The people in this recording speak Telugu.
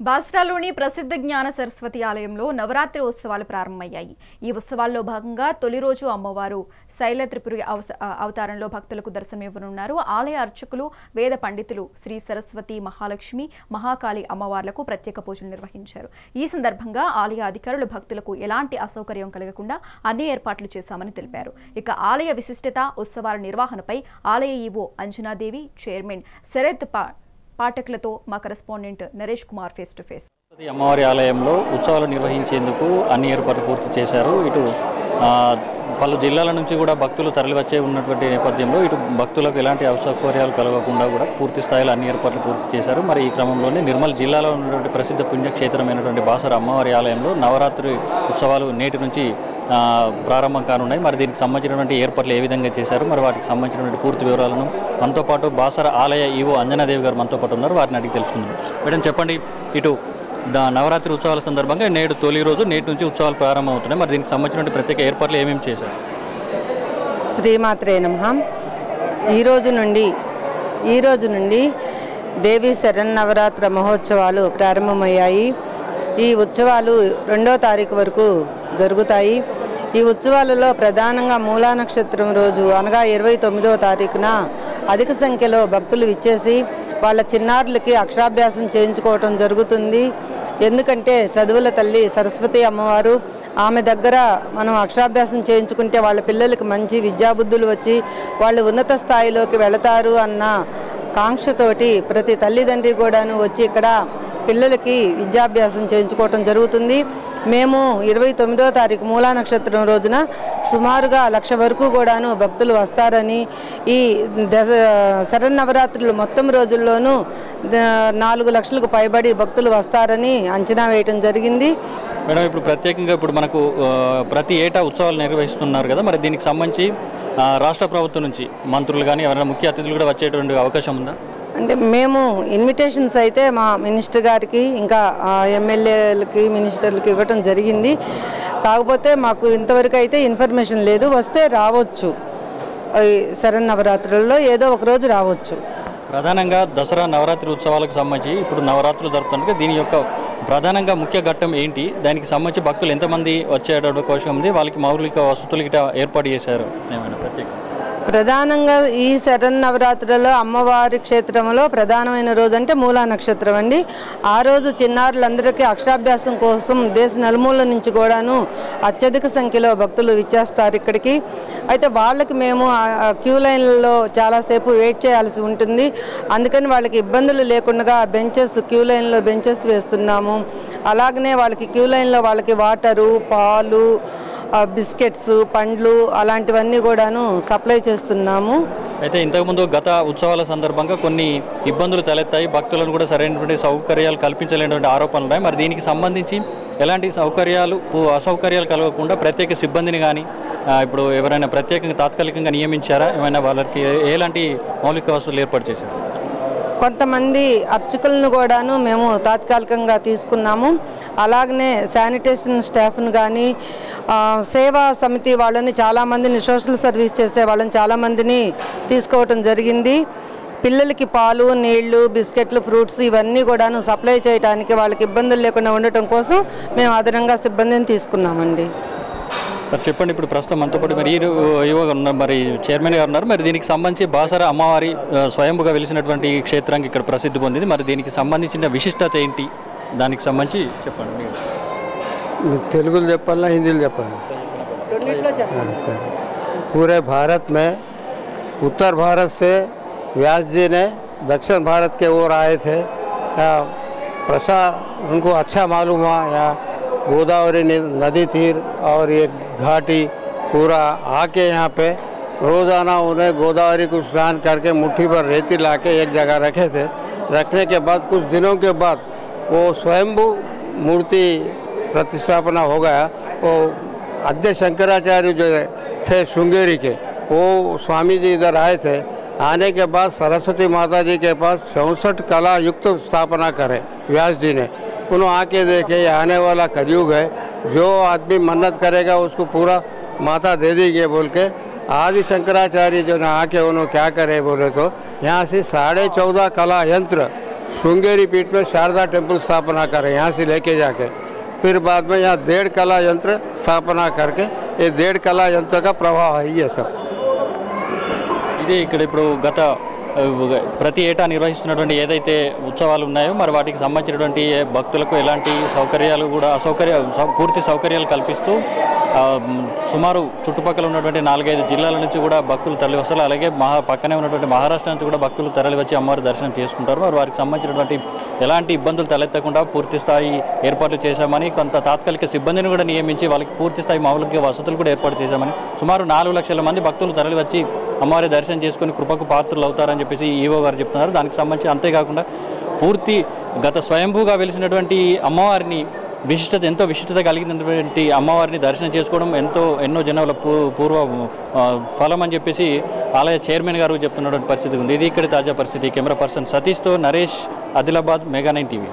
బాస్రాలోని ప్రసిద్ధ జ్ఞాన సరస్వతి ఆలయంలో నవరాత్రి ఉత్సవాలు ప్రారంభమయ్యాయి. ఈ ఉత్సవాల్లో భాగంగా తొలి రోజు అమ్మవారు శైల త్రిపురి అవతారంలో భక్తులకు దర్శనమివ్వనున్నారు. ఆలయ అర్చకులు, వేద పండితులు శ్రీ సరస్వతి, మహాలక్ష్మి, మహాకాళి అమ్మవార్లకు ప్రత్యేక పూజలు నిర్వహించారు. ఈ సందర్భంగా ఆలయ అధికారులు భక్తులకు ఎలాంటి అసౌకర్యం కలగకుండా అన్ని ఏర్పాట్లు చేశామని తెలిపారు. ఇక ఆలయ విశిష్టత, ఉత్సవాల నిర్వహణపై ఆలయ ఈవో అంజనాదేవి, చైర్మన్ శరత్ పాఠకులతో మా correspondent Naresh Kumar face to face. అమ్మవారి ఆలయంలో ఉత్సవాలు నిర్వహించేందుకు అన్ని ఏర్పాట్లు పూర్తి చేశారు. ఇటు పలు జిల్లాల నుంచి కూడా భక్తులు తరలివచ్చే ఉన్నటువంటి నేపథ్యంలో ఇటు భక్తులకు ఎలాంటి అసౌకర్యాలు కలగకుండా కూడా పూర్తి స్థాయిలో అన్ని ఏర్పాట్లు పూర్తి చేశారు. మరి ఈ క్రమంలోనే నిర్మల్ జిల్లాలో ఉన్నటువంటి ప్రసిద్ధ పుణ్యక్షేత్రమైనటువంటి బాసర అమ్మవారి ఆలయంలో నవరాత్రి ఉత్సవాలు నేటి నుంచి ప్రారంభం కానున్నాయి. మరి దీనికి సంబంధించినటువంటి ఏర్పాట్లు ఏ విధంగా చేశారు, మరి వాటికి సంబంధించినటువంటి పూర్తి వివరాలను మనతో పాటు బాసర ఆలయ ఈవో అంజనాదేవి గారు మనతో పాటు ఉన్నారు. వారిని అడిగి తెలుసుకుందాం. మేడం చెప్పండి, ఇటు నవరాత్రి ఉత్సవాల సందర్భంగా నేడు తొలి రోజు, నేటి నుంచి ఉత్సవాలు ప్రారంభమవుతున్నాయి. మరి దీనికి సంబంధించిన ప్రత్యేక ఏర్పాట్లు ఏమేమి చేశారు? శ్రీమాత్రే నమః. ఈ రోజు నుండి దేవీ శరన్నవరాత్రి మహోత్సవాలు ప్రారంభమయ్యాయి. ఈ ఉత్సవాలు 2వ తారీఖు వరకు జరుగుతాయి. ఈ ఉత్సవాలలో ప్రధానంగా మూలా నక్షత్రం రోజు అనగా 29వ తారీఖున అధిక సంఖ్యలో భక్తులు విచ్చేసి వాళ్ళ చిన్నారులకి అక్షరాభ్యాసం చేయించుకోవటం జరుగుతుంది. ఎందుకంటే చదువుల తల్లి సరస్వతి అమ్మవారు, ఆమె దగ్గర మనం అక్షరాభ్యాసం చేయించుకుంటే వాళ్ళ పిల్లలకి మంచి విద్యాబుద్ధులు వచ్చి వాళ్ళు ఉన్నత స్థాయిలోకి వెళతారు అన్న కాంక్షతోటి ప్రతి తల్లిదండ్రి కూడాను వచ్చి ఇక్కడ పిల్లలకి విద్యాభ్యాసం చేయించుకోవటం జరుగుతుంది. మేము 29వ తారీఖు మూలా నక్షత్రం రోజున సుమారుగా 1,00,000 వరకు కూడాను భక్తులు వస్తారని, ఈ శరన్నవరాత్రులు మొత్తం రోజుల్లోనూ 4 లక్షలకు పైబడి భక్తులు వస్తారని అంచనా వేయటం జరిగింది. మేడం, ఇప్పుడు ప్రత్యేకంగా మనకు ప్రతి ఏటా ఉత్సవాలు నిర్వహిస్తున్నారు కదా, మరి దీనికి సంబంధించి రాష్ట్ర ప్రభుత్వం నుంచి మంత్రులు కానీ ఎవరైనా ముఖ్య అతిథులు కూడా వచ్చేటువంటి అవకాశం ఉందా? అంటే మేము ఇన్విటేషన్స్ అయితే మా మినిస్టర్ గారికి, ఇంకా ఎమ్మెల్యేలకి, మినిస్టర్లకి ఇవ్వటం జరిగింది. కాకపోతే మాకు ఇంతవరకు అయితే ఇన్ఫర్మేషన్ లేదు. వస్తే రావచ్చు, శరన్నవరాత్రుల్లో ఏదో ఒక రోజు రావచ్చు. ప్రధానంగా దసరా నవరాత్రి ఉత్సవాలకు సంబంధించి ఇప్పుడు నవరాత్రులు జరుపుతుంటే దీని యొక్క ప్రధానంగా ముఖ్య ఘట్టం ఏంటి, దానికి సంబంధించి భక్తులు ఎంతమంది వచ్చేటువంటి అవకాశం ఉంది, వాళ్ళకి మౌలిక వసతులు గిట్ట ఏర్పాటు చేశారు ఏమైనా ప్రత్యేక? ప్రధానంగా ఈ శరన్నవరాత్రులలో అమ్మవారి క్షేత్రంలో ప్రధానమైన రోజు అంటే మూలా నక్షత్రం అండి. ఆ రోజు చిన్నారులందరికీ అక్షరాభ్యాసం కోసం దేశ నలుమూల నుంచి కూడాను అత్యధిక సంఖ్యలో భక్తులు విచ్చేస్తారు ఇక్కడికి. అయితే వాళ్ళకి మేము క్యూ లైన్లలో చాలాసేపు వెయిట్ చేయాల్సి ఉంటుంది. అందుకని వాళ్ళకి ఇబ్బందులు లేకుండా క్యూ లైన్లో బెంచెస్ వేస్తున్నాము. అలాగనే వాళ్ళకి క్యూ లైన్లో వాళ్ళకి వాటరు, పాలు, బిస్కెట్స్, పండ్లు అలాంటివన్నీ కూడాను సప్లై చేస్తున్నాము. అయితే ఇంతకుముందు గత ఉత్సవాల సందర్భంగా కొన్ని ఇబ్బందులు తలెత్తాయి, భక్తులను కూడా సరైనటువంటి సౌకర్యాలు కల్పించలేనటువంటి ఆరోపణలు ఉన్నాయి. మరి దీనికి సంబంధించి ఎలాంటి అసౌకర్యాలు కలగకుండా ప్రత్యేక సిబ్బందిని కానీ ఇప్పుడు ఎవరైనా ప్రత్యేకంగా తాత్కాలికంగా నియమించారా, ఏమైనా వాళ్ళకి ఎలాంటి మౌలిక వసతులు ఏర్పాటు చేశారు? కొంతమంది అర్చకులను కూడాను మేము తాత్కాలికంగా తీసుకున్నాము. అలాగనే శానిటేషన్ స్టాఫ్ను కానీ, సేవా సమితి వాళ్ళని చాలామందిని, సోషల్ సర్వీస్ చేసే వాళ్ళని చాలామందిని తీసుకోవటం జరిగింది. పిల్లలకి పాలు, నీళ్లు, బిస్కెట్లు, ఫ్రూట్స్ ఇవన్నీ కూడాను సప్లై చేయడానికి వాళ్ళకి ఇబ్బందులు లేకుండా ఉండటం కోసం మేము అదనంగా సిబ్బందిని తీసుకున్నామండి. మరి చెప్పండి, ఇప్పుడు ప్రస్తుతం మనతో పాటు మరి యువగా ఉన్నారు, మరి చైర్మన్ గారు ఉన్నారు. మరి దీనికి సంబంధించి బాసర అమ్మవారి స్వయంభుగా వెలిసినటువంటి క్షేత్రానికి ఇక్కడ ప్రసిద్ధి పొందింది. మరి దీనికి సంబంధించిన విశిష్టత ఏంటి, దానికి సంబంధించి చెప్పండి. మీకు తెలుగులో చెప్పాలా, హిందీలో చెప్పాలి? पूरे भारत में उत्तर भारत से व्यास जी ने दक्षिण भारत के ओर आए थे। उनको अच्छा मालूम हुआ यहाँ गोदावरी नदी तीर और ये घाटी पूरा आके यहाँ पे रोज़ाना उन्हें गोदावरी को स्नान करके मुट्ठी पर रेती लाके एक जगह रखे थे। रखने के बाद कुछ दिनों के बाद वो स्वयंभू मूर्ति प्रतिष्ठापना हो गया। वो आद्य शंकराचार्य जो थे श्रृंगेरी के, वो स्वामी जी इधर आए थे। आने के बाद सरस्वती माता जी के पास 64 कला युक्त स्थापना करे व्यास जी ने। उन्होंने आके देखे ये आने वाला कलयुग है, जो आदमी मन्नत करेगा उसको पूरा माता दे देंगे बोल के आदि शंकराचार्य जो ने आके उन्होंने क्या करे बोले तो यहाँ से 14.5 कला यंत्र श्रृंगेरी पीठ में शारदा टेम्पल स्थापना करें यहाँ से लेके जाके, फिर बाद में यहाँ 1.5 कला यंत्र स्थापना करके ये 1.5 कला यंत्र का प्रवाह है ये सब। ఇది ఇక్కడ ఇప్పుడు గత ప్రతి ఏటా నిర్వహిస్తున్నటువంటి ఏదైతే ఉత్సవాలు ఉన్నాయో మరి వాటికి సంబంధించినటువంటి భక్తులకు ఎలాంటి సౌకర్యాలు కూడా పూర్తి సౌకర్యాలు కల్పిస్తూ సుమారు చుట్టుపక్కల ఉన్నటువంటి 4-5 జిల్లాల నుంచి కూడా భక్తులు తరలి వస్తారు. అలాగే పక్కనే ఉన్నటువంటి మహారాష్ట్ర నుంచి కూడా భక్తులు తరలి వచ్చి అమ్మవారి దర్శనం చేసుకుంటారు. మరి వారికి సంబంధించినటువంటి ఎలాంటి ఇబ్బందులు తలెత్తకుండా పూర్తి స్థాయి ఏర్పాట్లు చేశామని, కొంత తాత్కాలిక సిబ్బందిని కూడా నియమించి వాళ్ళకి పూర్తి స్థాయి మామూలుగా వసతులు కూడా ఏర్పాటు చేశామని, సుమారు 4 లక్షల మంది భక్తులు తరలి వచ్చి అమ్మవారి దర్శనం చేసుకుని కృపకు పాత్రలు అవుతారని చెప్పేసి ఈవో గారు చెప్తున్నారు. దానికి సంబంధించి అంతేకాకుండా పూర్తి గత స్వయంభూగా వెలిసినటువంటి అమ్మవారిని ఎంతో విశిష్టత కలిగినటువంటి అమ్మవారిని దర్శనం చేసుకోవడం ఎన్నో జనాల పూర్వ ఫలం అని చెప్పేసి ఆలయ చైర్మన్ గారు చెప్తున్నటువంటి పరిస్థితి ఉంది. ఇది ఇక్కడ తాజా పరిస్థితి. కెమెరా పర్సన్ సతీష్తో నరేష్, ఆదిలాబాద్, మెగా 9 టీవీ.